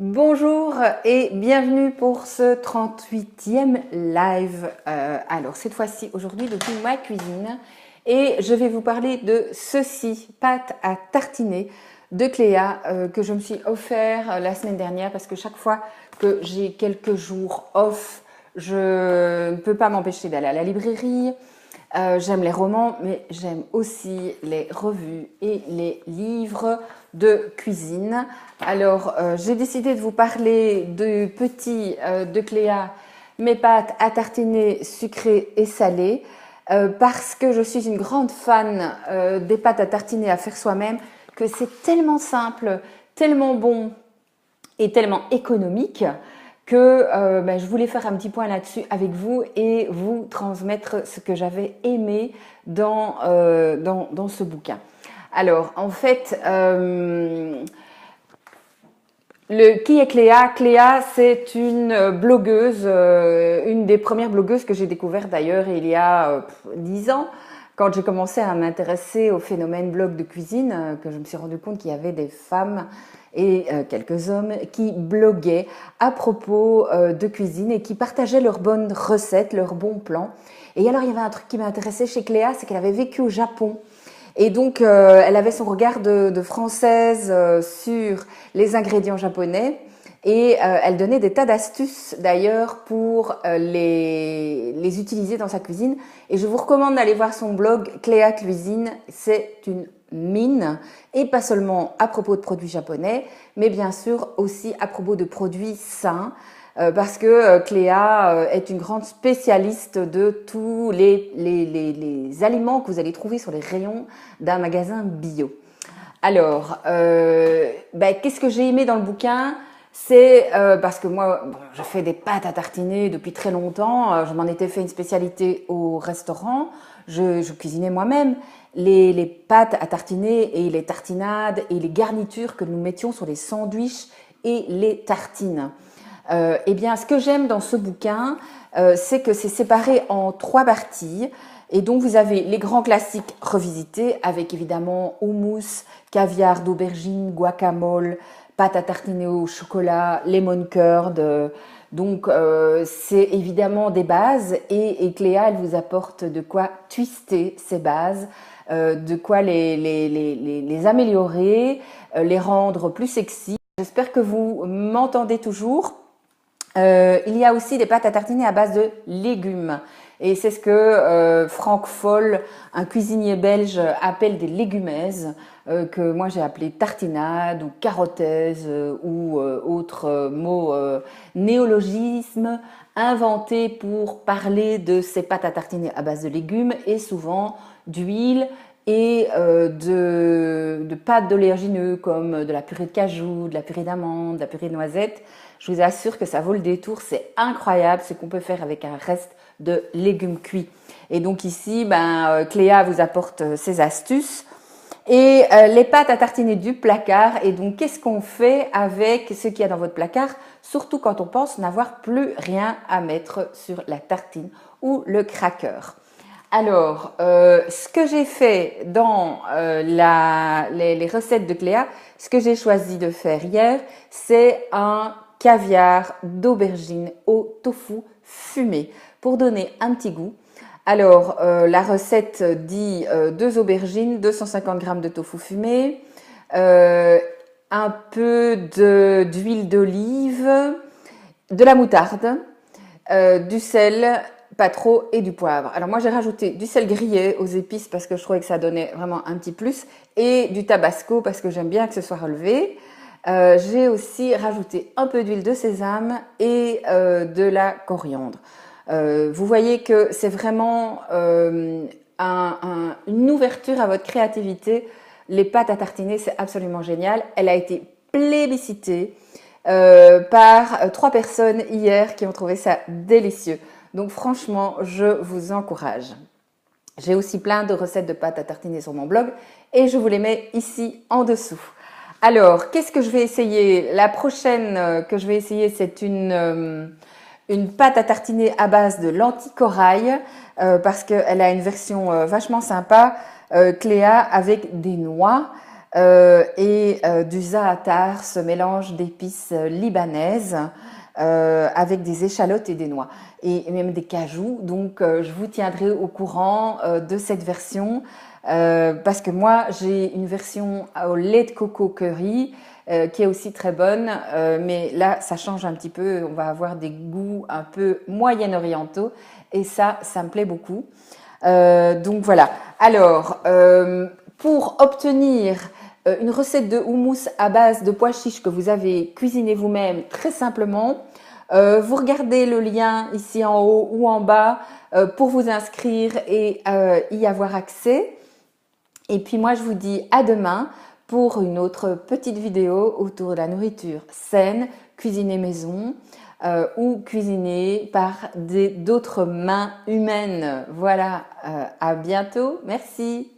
Bonjour et bienvenue pour ce 38e live. Alors cette fois-ci, aujourd'hui, depuis ma cuisine, et je vais vous parler de ceci, pâte à tartiner de Cléa, que je me suis offert la semaine dernière parce que chaque fois que j'ai quelques jours off, je ne peux pas m'empêcher d'aller à la librairie. J'aime les romans, mais j'aime aussi les revues et les livres de cuisine. Alors, j'ai décidé de vous parler du petit de Cléa, mes pâtes à tartiner sucrées et salées, parce que je suis une grande fan des pâtes à tartiner à faire soi-même, que c'est tellement simple, tellement bon et tellement économique que je voulais faire un petit point là-dessus avec vous et vous transmettre ce que j'avais aimé dans ce bouquin. Alors, en fait, qui est Cléa? Cléa, c'est une blogueuse, une des premières blogueuses que j'ai découvertes d'ailleurs il y a 10 ans, quand j'ai commencé à m'intéresser au phénomène blog de cuisine, que je me suis rendu compte qu'il y avait des femmes et quelques hommes qui bloguaient à propos de cuisine et qui partageaient leurs bonnes recettes, leurs bons plans. Et alors, il y avait un truc qui m'intéressait chez Cléa, c'est qu'elle avait vécu au Japon. Et donc, elle avait son regard de française sur les ingrédients japonais et elle donnait des tas d'astuces d'ailleurs pour les utiliser dans sa cuisine. Et je vous recommande d'aller voir son blog Cléa Cuisine, c'est une mine, et pas seulement à propos de produits japonais, mais bien sûr aussi à propos de produits sains. Parce que Cléa est une grande spécialiste de tous les aliments que vous allez trouver sur les rayons d'un magasin bio. Alors, qu'est-ce que j'ai aimé dans le bouquin? C'est parce que moi, bon, je fais des pâtes à tartiner depuis très longtemps. Je m'en étais fait une spécialité au restaurant. Je cuisinais moi-même les pâtes à tartiner et les tartinades et les garnitures que nous mettions sur les sandwichs et les tartines. Eh bien, ce que j'aime dans ce bouquin, c'est que c'est séparé en 3 parties. Et donc, vous avez les grands classiques revisités avec évidemment houmous, caviar d'aubergine, guacamole, pâte à tartiner au chocolat, lemon curd. Donc, c'est évidemment des bases et Cléa, elle vous apporte de quoi twister ces bases, de quoi les améliorer, les rendre plus sexy. J'espère que vous m'entendez toujours. Il y a aussi des pâtes à tartiner à base de légumes. Et c'est ce que Franck Foll, un cuisinier belge, appelle des légumaises, que moi j'ai appelé tartinade ou carottaises ou autres mots néologismes inventés pour parler de ces pâtes à tartiner à base de légumes et souvent d'huile et de pâtes d'oléagineux comme de la purée de cajou, de la purée d'amande, de la purée de noisettes. Je vous assure que ça vaut le détour, c'est incroyable ce qu'on peut faire avec un reste de légumes cuits. Et donc ici, Cléa vous apporte ses astuces. Et les pâtes à tartiner du placard. Et donc, qu'est-ce qu'on fait avec ce qu'il y a dans votre placard? Surtout quand on pense n'avoir plus rien à mettre sur la tartine ou le cracker. Alors, ce que j'ai fait dans les recettes de Cléa, ce que j'ai choisi de faire hier, c'est un caviar d'aubergine au tofu fumé pour donner un petit goût. Alors, la recette dit 2 aubergines, 250 g de tofu fumé, un peu d'huile d'olive, de la moutarde, du sel, pas trop, et du poivre. Alors moi j'ai rajouté du sel grillé aux épices parce que je trouvais que ça donnait vraiment un petit plus, et du tabasco parce que j'aime bien que ce soit relevé. J'ai aussi rajouté un peu d'huile de sésame et de la coriandre. Vous voyez que c'est vraiment une ouverture à votre créativité. Les pâtes à tartiner, c'est absolument génial. Elle a été plébiscitée par 3 personnes hier qui ont trouvé ça délicieux. Donc franchement, je vous encourage. J'ai aussi plein de recettes de pâtes à tartiner sur mon blog et je vous les mets ici en dessous. Alors, qu'est-ce que je vais essayer? La prochaine que je vais essayer, c'est une pâte à tartiner à base de lentilles corail parce qu'elle a une version vachement sympa, Cléa, avec des noix. du za'atar, ce mélange d'épices libanaises avec des échalotes et des noix et même des cajous. Donc je vous tiendrai au courant de cette version parce que moi j'ai une version au lait de coco curry qui est aussi très bonne, mais là ça change un petit peu, on va avoir des goûts un peu moyen-orientaux et ça me plaît beaucoup. Donc voilà. Alors, pour obtenir une recette de houmous à base de pois chiches que vous avez cuisiné vous-même très simplement, vous regardez le lien ici en haut ou en bas pour vous inscrire et y avoir accès. Et puis moi, je vous dis à demain pour une autre petite vidéo autour de la nourriture saine, cuisinée maison ou cuisinée par d'autres mains humaines. Voilà, à bientôt. Merci.